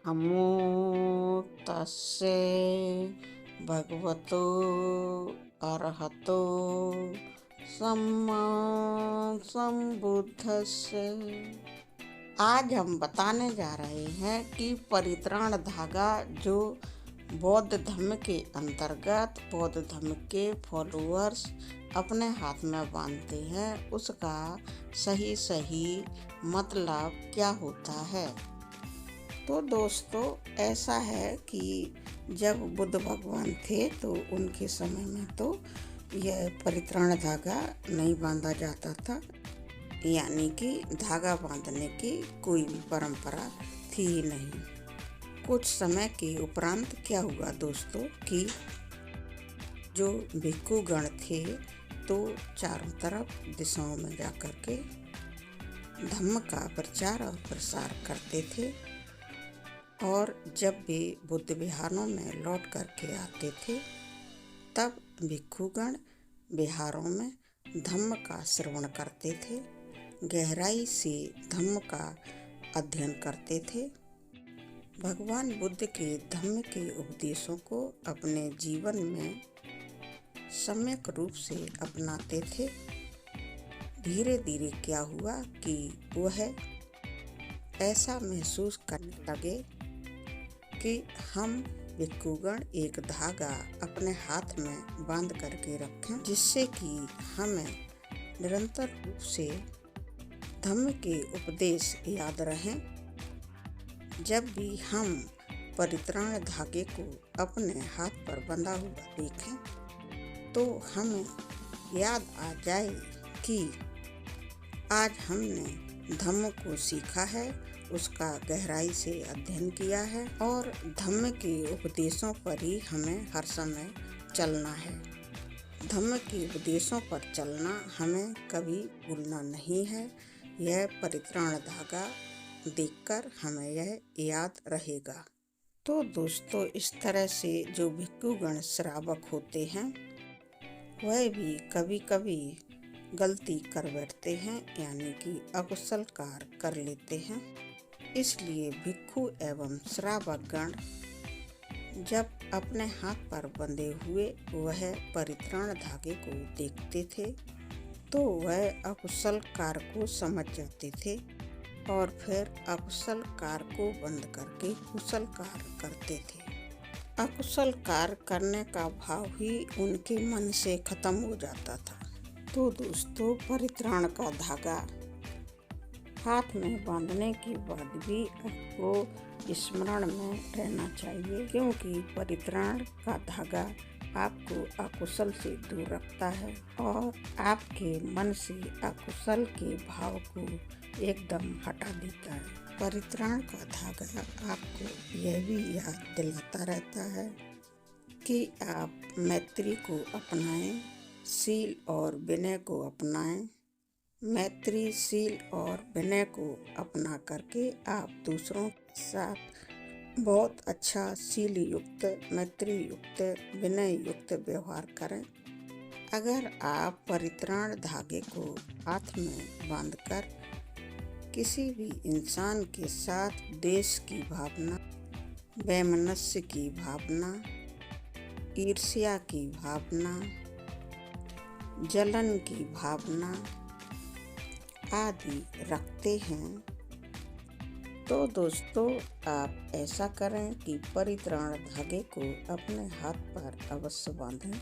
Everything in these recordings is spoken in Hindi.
नमो तस्से भगवतो अरहतो सम्मा संबुद्धस्से। आज हम बताने जा रहे हैं कि परित्राण धागा जो बौद्ध धर्म के अंतर्गत बौद्ध धर्म के फॉलोअर्स अपने हाथ में बांधते हैं, उसका सही सही मतलब क्या होता है। तो दोस्तों, ऐसा है कि जब बुद्ध भगवान थे तो उनके समय में तो यह परित्राण धागा नहीं बांधा जाता था, यानी कि धागा बांधने की कोई भी परंपरा थी ही नहीं। कुछ समय के उपरांत क्या हुआ दोस्तों कि जो भिक्षु गण थे तो चारों तरफ दिशाओं में जाकर के धम्म का प्रचार और प्रसार करते थे, और जब भी बुद्ध विहारों में लौट करके आते थे तब भिक्षुगण विहारों में धम्म का श्रवण करते थे, गहराई से धम्म का अध्ययन करते थे, भगवान बुद्ध के धम्म के उपदेशों को अपने जीवन में सम्यक रूप से अपनाते थे। धीरे धीरे क्या हुआ कि वह ऐसा महसूस करने लगे कि हम भिक्षुगण एक धागा अपने हाथ में बांध करके रखें, जिससे कि हमें निरंतर रूप से धम्म के उपदेश याद रहें। जब भी हम परित्राण धागे को अपने हाथ पर बंधा हुआ देखें तो हमें याद आ जाए कि आज हमने धम्म को सीखा है, उसका गहराई से अध्ययन किया है और धम्म के उपदेशों पर ही हमें हर समय चलना है। धम्म के उपदेशों पर चलना हमें कभी भूलना नहीं है। यह परित्राण धागा देखकर हमें यह याद रहेगा। तो दोस्तों, इस तरह से जो भिक्षुगण श्रावक होते हैं वह भी कभी कभी गलती कर बैठते हैं, यानी कि अकुशल कार्य कर लेते हैं। इसलिए भिक्षु एवं श्रावक गण जब अपने हाथ पर बंधे हुए वह परित्राण धागे को देखते थे तो वह अकुशल कार्य को समझ जाते थे और फिर अकुशल कार्य को बंद करके कुशल कार्य करते थे। अकुशल कार्य करने का भाव ही उनके मन से खत्म हो जाता था। तो दोस्तों, परित्राण का धागा हाथ में बांधने के बाद भी आपको स्मरण में रहना चाहिए, क्योंकि परित्राण का धागा आपको अकुशल से दूर रखता है और आपके मन से अकुशल के भाव को एकदम हटा देता है। परित्राण का धागा आपको यह भी याद दिलाता रहता है कि आप मैत्री को अपनाएं, शील और विनय को अपनाएं। मैत्री, शील और विनय को अपना करके आप दूसरों के साथ बहुत अच्छा शील युक्त, मैत्री युक्त, विनय युक्त व्यवहार करें। अगर आप परित्राण धागे को हाथ में बांधकर किसी भी इंसान के साथ द्वेष की भावना, वैमनस्य की भावना, ईर्ष्या की भावना, जलन की भावना आदि रखते हैं तो दोस्तों, आप ऐसा करें कि परित्राण धागे को अपने हाथ पर अवश्य बांधें।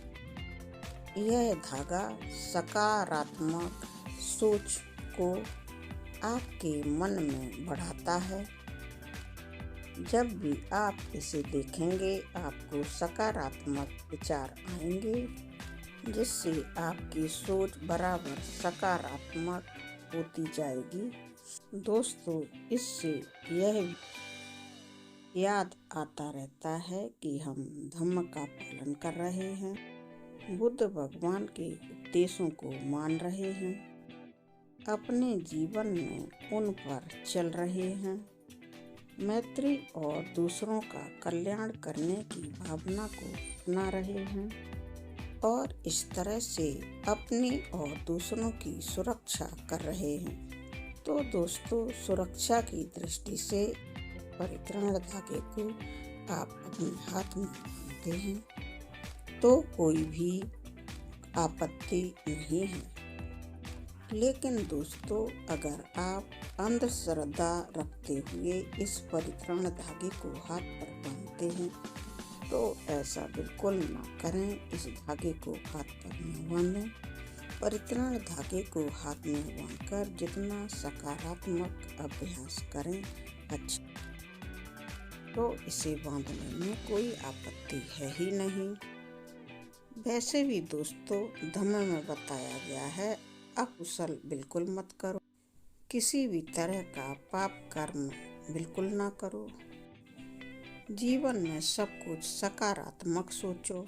यह धागा सकारात्मक सोच को आपके मन में बढ़ाता है। जब भी आप इसे देखेंगे आपको सकारात्मक विचार आएंगे, जिससे आपकी सोच बराबर सकारात्मक होती जाएगी। दोस्तों, इससे यह याद आता रहता है कि हम धम्म का पालन कर रहे हैं, बुद्ध भगवान के उपदेशों को मान रहे हैं, अपने जीवन में उन पर चल रहे हैं, मैत्री और दूसरों का कल्याण करने की भावना को अपना रहे हैं और इस तरह से अपनी और दूसरों की सुरक्षा कर रहे हैं। तो दोस्तों, सुरक्षा की दृष्टि से परित्राण धागे को आप अपने हाथ में बांधते हैं तो कोई भी आपत्ति नहीं है। लेकिन दोस्तों, अगर आप अंधश्रद्धा रखते हुए इस परित्राण धागे को हाथ पर बांधते हैं तो ऐसा बिल्कुल ना करें। इस धागे को हाथ पर न बांधें। परित्राण धागे को हाथ में बांधकर जितना सकारात्मक अभ्यास करें अच्छा, तो इसे बांधने में कोई आपत्ति है ही नहीं। वैसे भी दोस्तों, धम्म में बताया गया है अकुशल बिल्कुल मत करो, किसी भी तरह का पाप कर्म बिल्कुल ना करो। जीवन में सब कुछ सकारात्मक सोचो।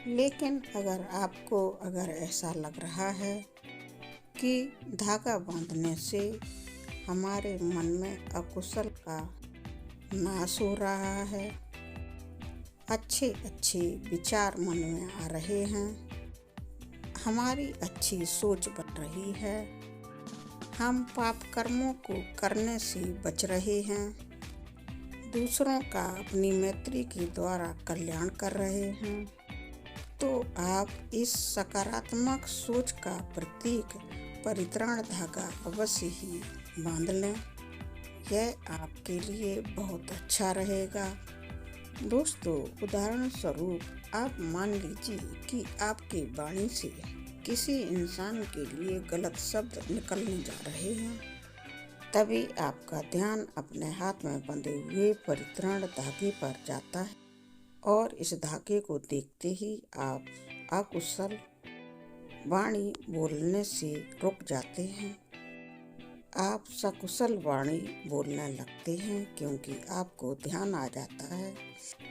लेकिन अगर ऐसा लग रहा है कि धागा बांधने से हमारे मन में अकुशल का नाश हो रहा है, अच्छे अच्छे विचार मन में आ रहे हैं, हमारी अच्छी सोच बन रही है, हम पाप कर्मों को करने से बच रहे हैं, दूसरों का अपनी मैत्री के द्वारा कल्याण कर रहे हैं, तो आप इस सकारात्मक सोच का प्रतीक परित्राण धागा अवश्य ही बांध लें। यह आपके लिए बहुत अच्छा रहेगा। दोस्तों, उदाहरण स्वरूप आप मान लीजिए कि आपके वाणी से किसी इंसान के लिए गलत शब्द निकलने जा रहे हैं, तभी आपका ध्यान अपने हाथ में बंधे हुए परित्राण धागे पर जाता है और इस धागे को देखते ही आप अकुशल वाणी बोलने से रुक जाते हैं। आप सकुशल वाणी बोलने लगते हैं क्योंकि आपको ध्यान आ जाता है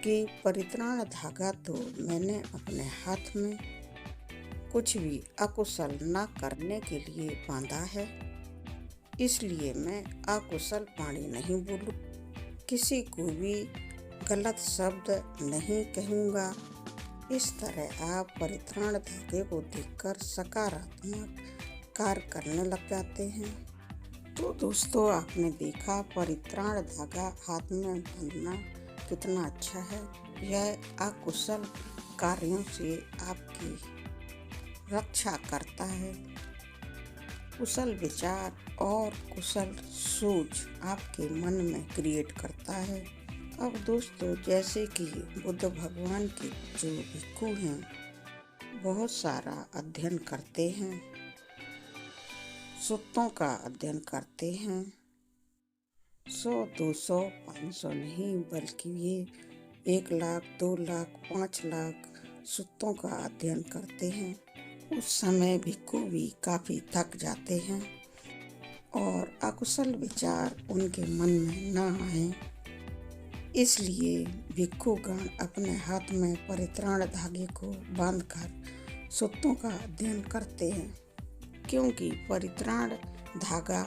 कि परित्राण धागा तो मैंने अपने हाथ में कुछ भी अकुशल न करने के लिए बांधा है, इसलिए मैं अकुशल वाणी नहीं बोलूं, किसी को भी गलत शब्द नहीं कहूँगा। इस तरह आप परित्राण धागे को देखकर सकारात्मक कार्य करने लग जाते हैं। तो दोस्तों, आपने देखा परित्राण धागा हाथ में बांधना कितना अच्छा है। यह अकुशल कार्यों से आपकी रक्षा करता है। कुशल विचार और कुशल सोच आपके मन में क्रिएट करता है। अब दोस्तों, जैसे कि बुद्ध भगवान के जो भिक्खु हैं बहुत सारा अध्ययन करते हैं, सूत्रों का अध्ययन करते हैं, 100, 200, 500 नहीं बल्कि ये 1 लाख, 2 लाख, 5 लाख सूत्रों का अध्ययन करते हैं। उस समय भिक्खु भी काफ़ी थक जाते हैं और अकुशल विचार उनके मन में न आए, इसलिए भिक्षुगण अपने हाथ में परित्राण धागे को बांधकर सूत्रों का अध्ययन करते हैं, क्योंकि परित्राण धागा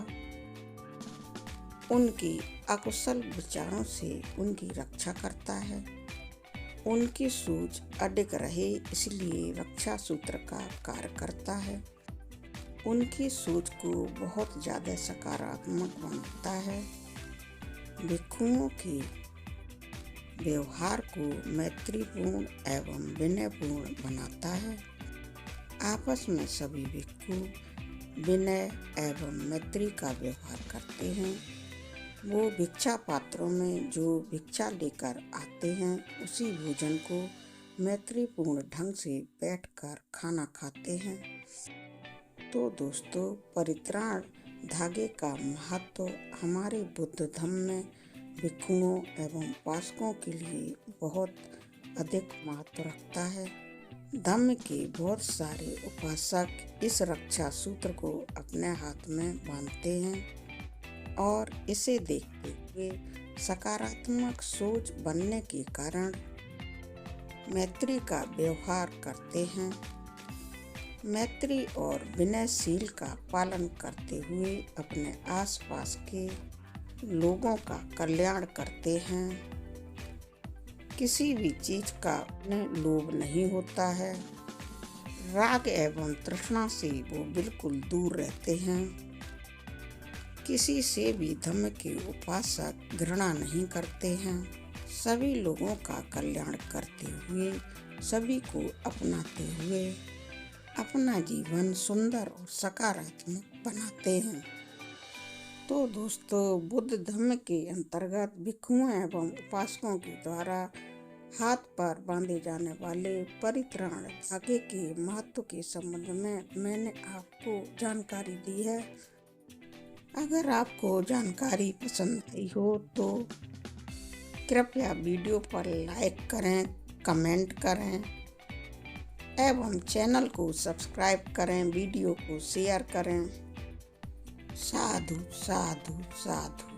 उनकी अकुशल विचारों से उनकी रक्षा करता है। उनकी सोच अडिग रहे इसलिए रक्षा सूत्र का कार्य करता है। उनकी सोच को बहुत ज़्यादा सकारात्मक बनाता है। भिक्षुओं के व्यवहार को मैत्रीपूर्ण एवं विनयपूर्ण बनाता है। आपस में सभी भिक्षु विनय एवं मैत्री का व्यवहार करते हैं। वो भिक्षा पात्रों में जो भिक्षा लेकर आते हैं उसी भोजन को मैत्रीपूर्ण ढंग से बैठकर खाना खाते हैं। तो दोस्तों, परित्राण धागे का महत्व हमारे बुद्ध धम्म में भिक्षुओं एवं उपासकों के लिए बहुत अधिक महत्व रखता है। धम्म के बहुत सारे उपासक इस रक्षा सूत्र को अपने हाथ में बांधते हैं और इसे देखते हुए सकारात्मक सोच बनने के कारण मैत्री का व्यवहार करते हैं। मैत्री और विनयशील का पालन करते हुए अपने आसपास के लोगों का कल्याण करते हैं। किसी भी चीज का उन्हें लोभ नहीं होता है। राग एवं तृष्णा से वो बिल्कुल दूर रहते हैं। किसी से भी धम्म के उपासक घृणा नहीं करते हैं। सभी लोगों का कल्याण करते हुए, सभी को अपनाते हुए अपना जीवन सुंदर और सकारात्मक बनाते हैं। तो दोस्तों, बुद्ध धम्म के अंतर्गत भिक्षुओं एवं उपासकों के द्वारा हाथ पर बांधे जाने वाले परित्राण धागे के महत्व के संबंध में मैंने आपको जानकारी दी है। अगर आपको जानकारी पसंद आई हो तो कृपया वीडियो पर लाइक करें, कमेंट करें एवं चैनल को सब्सक्राइब करें, वीडियो को शेयर करें। साधु साधु साधु।